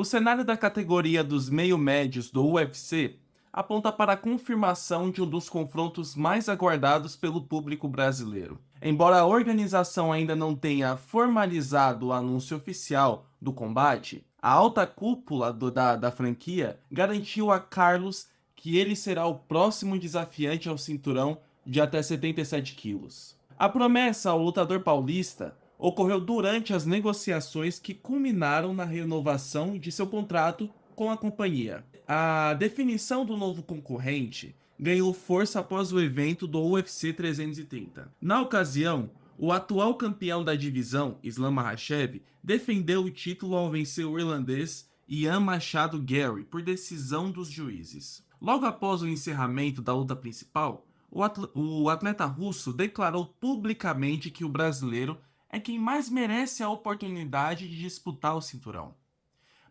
O cenário da categoria dos meio-médios do UFC aponta para a confirmação de um dos confrontos mais aguardados pelo público brasileiro. Embora a organização ainda não tenha formalizado o anúncio oficial do combate, a alta cúpula da franquia garantiu a Carlos que ele será o próximo desafiante ao cinturão de até 77 quilos. A promessa ao lutador paulista ocorreu durante as negociações que culminaram na renovação de seu contrato com a companhia. A definição do novo concorrente ganhou força após o evento do UFC 330. Na ocasião, o atual campeão da divisão, Islam Makhachev, defendeu o título ao vencer o irlandês Ian Machado Gary por decisão dos juízes. Logo após o encerramento da luta principal, o atleta russo declarou publicamente que o brasileiro é quem mais merece a oportunidade de disputar o cinturão.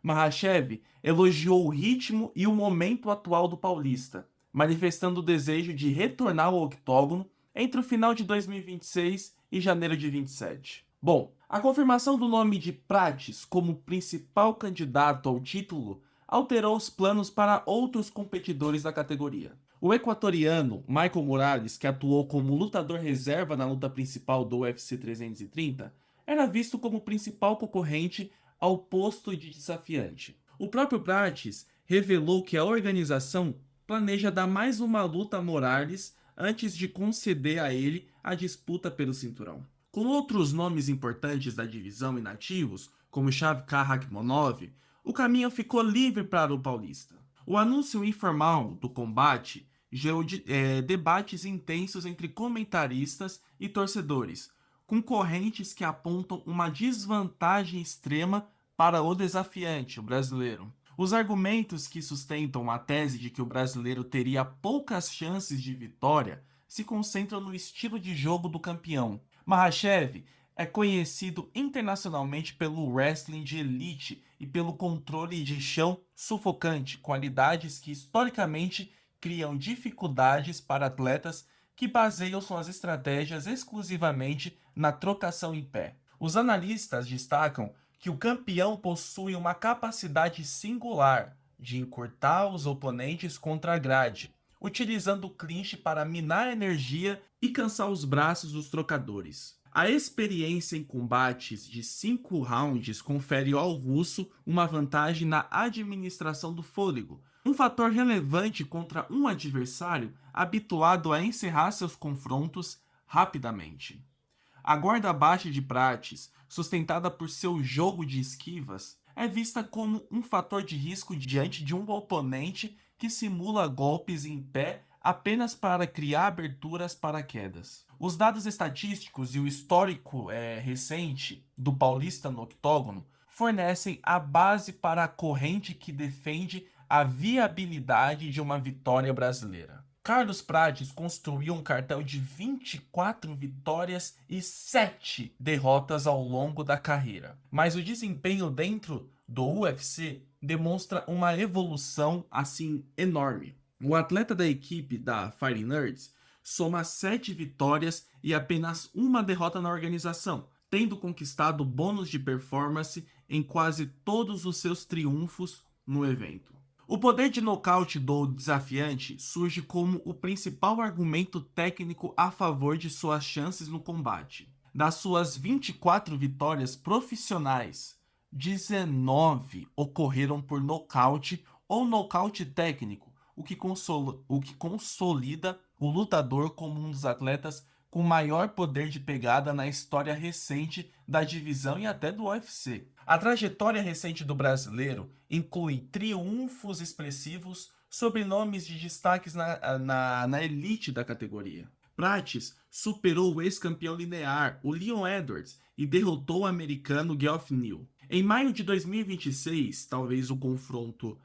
Makhachev elogiou o ritmo e o momento atual do paulista, manifestando o desejo de retornar ao octógono entre o final de 2026 e janeiro de 27. Bom, a confirmação do nome de Prates como principal candidato ao título alterou os planos para outros competidores da categoria. O equatoriano Michael Morales, que atuou como lutador reserva na luta principal do UFC 330, era visto como principal concorrente ao posto de desafiante. O próprio Prates revelou que a organização planeja dar mais uma luta a Morales antes de conceder a ele a disputa pelo cinturão. Com outros nomes importantes da divisão inativos, como Shavkat Rakhmonov, o caminho ficou livre para o paulista. O anúncio informal do combate gerou debates intensos entre comentaristas e torcedores, com correntes que apontam uma desvantagem extrema para o desafiante, o brasileiro. Os argumentos que sustentam a tese de que o brasileiro teria poucas chances de vitória se concentram no estilo de jogo do campeão. Makhachev é conhecido internacionalmente pelo wrestling de elite e pelo controle de chão sufocante, qualidades que historicamente criam dificuldades para atletas que baseiam suas estratégias exclusivamente na trocação em pé. Os analistas destacam que o campeão possui uma capacidade singular de encurtar os oponentes contra a grade, utilizando o clinch para minar a energia e cansar os braços dos trocadores. A experiência em combates de 5 rounds confere ao russo uma vantagem na administração do fôlego, um fator relevante contra um adversário habituado a encerrar seus confrontos rapidamente. A guarda baixa de Prates, sustentada por seu jogo de esquivas, é vista como um fator de risco diante de um oponente que simula golpes em pé apenas para criar aberturas para quedas. Os dados estatísticos e o histórico recente do paulista no octógono fornecem a base para a corrente que defende a viabilidade de uma vitória brasileira. Carlos Prates construiu um cartel de 24 vitórias e 7 derrotas ao longo da carreira. Mas o desempenho dentro do UFC demonstra uma evolução assim enorme. O atleta da equipe da Fighting Nerds soma 7 vitórias e apenas uma derrota na organização, tendo conquistado bônus de performance em quase todos os seus triunfos no evento. O poder de nocaute do desafiante surge como o principal argumento técnico a favor de suas chances no combate. Das suas 24 vitórias profissionais, 19 ocorreram por nocaute ou nocaute técnico, o que consolida o lutador como um dos atletas com maior poder de pegada na história recente da divisão e até do UFC. A trajetória recente do brasileiro inclui triunfos expressivos sobre nomes de destaques na elite da categoria. Prates superou o ex-campeão linear, o Leon Edwards, e derrotou o americano Geoff Neal. Em maio de 2026, talvez o confronto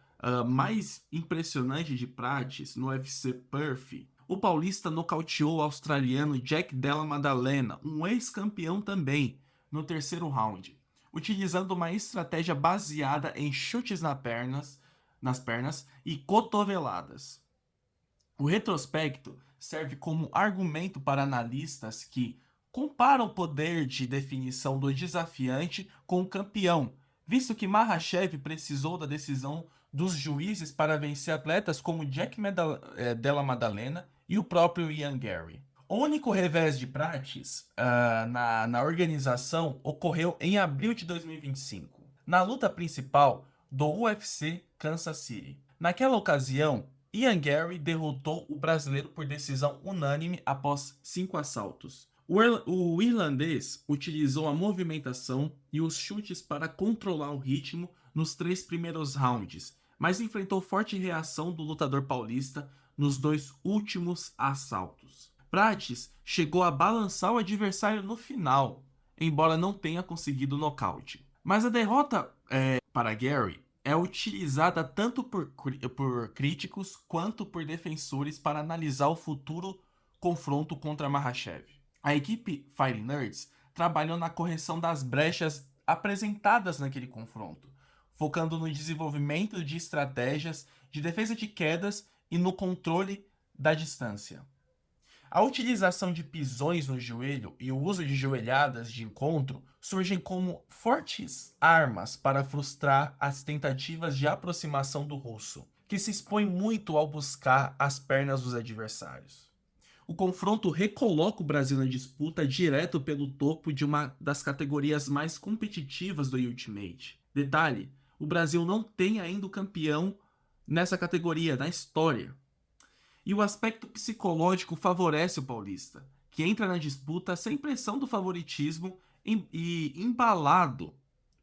mais impressionante de Prates no UFC Perth, o paulista nocauteou o australiano Jack Della Maddalena, um ex-campeão também, no terceiro round, utilizando uma estratégia baseada em chutes nas pernas e cotoveladas. O retrospecto serve como argumento para analistas que comparam o poder de definição do desafiante com o campeão, visto que Makhachev precisou da decisão dos juízes para vencer atletas como Della Maddalena e o próprio Ian Gary. O único revés de Prates na organização ocorreu em abril de 2025, na luta principal do UFC Kansas City. Naquela ocasião, Ian Gary derrotou o brasileiro por decisão unânime após 5 assaltos. O irlandês utilizou a movimentação e os chutes para controlar o ritmo nos 3 primeiros rounds, mas enfrentou forte reação do lutador paulista nos 2 últimos assaltos. Prates chegou a balançar o adversário no final, embora não tenha conseguido nocaute. Mas a derrota para Gary é utilizada tanto por críticos quanto por defensores para analisar o futuro confronto contra Makhachev. A equipe Fighting Nerds trabalhou na correção das brechas apresentadas naquele confronto, focando no desenvolvimento de estratégias de defesa de quedas e no controle da distância. A utilização de pisões no joelho e o uso de joelhadas de encontro surgem como fortes armas para frustrar as tentativas de aproximação do russo, que se expõe muito ao buscar as pernas dos adversários. O confronto recoloca o Brasil na disputa direto pelo topo de uma das categorias mais competitivas do Ultimate. Detalhe, o Brasil não tem ainda o campeão nessa categoria na história. E o aspecto psicológico favorece o paulista, que entra na disputa sem pressão do favoritismo e embalado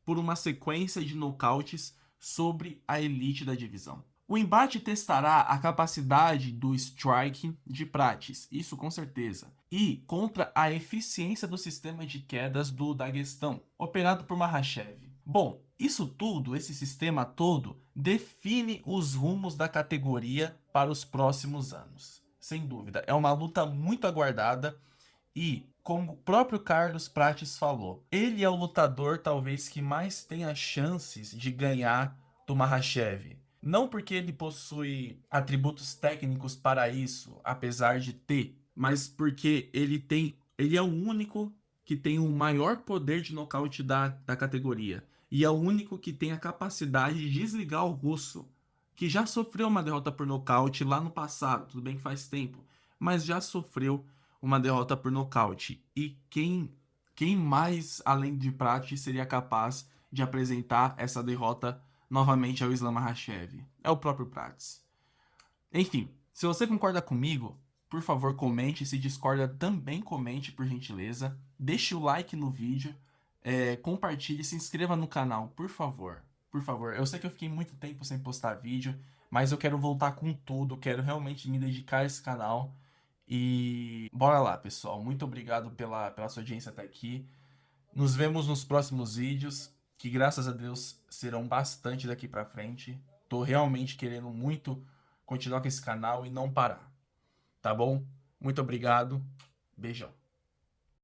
por uma sequência de nocautes sobre a elite da divisão. O embate testará a capacidade do striking de Prates, isso com certeza, e contra a eficiência do sistema de quedas do Daguestão, operado por Makhachev. Bom, isso tudo, esse sistema todo, define os rumos da categoria para os próximos anos. Sem dúvida, é uma luta muito aguardada e, como o próprio Carlos Prates falou, ele é o lutador talvez que mais tenha chances de ganhar do Makhachev. Não porque ele possui atributos técnicos para isso, apesar de ter, mas porque ele é o único que tem o maior poder de nocaute da categoria. E é o único que tem a capacidade de desligar o russo, que já sofreu uma derrota por nocaute lá no passado, tudo bem que faz tempo, mas já sofreu uma derrota por nocaute. E quem mais, além de Prates, seria capaz de apresentar essa derrota novamente ao Islam Makhachev? É o próprio Prates. Enfim, se você concorda comigo, por favor comente. Se discorda, também comente, por gentileza. Deixe o like no vídeo, compartilhe, se inscreva no canal, por favor. Por favor, eu sei que eu fiquei muito tempo sem postar vídeo, mas eu quero voltar com tudo, quero realmente me dedicar a esse canal. E bora lá, pessoal. Muito obrigado pela sua audiência até aqui. Nos vemos nos próximos vídeos, que graças a Deus serão bastante daqui pra frente. Tô realmente querendo muito continuar com esse canal e não parar. Tá bom? Muito obrigado. Beijão.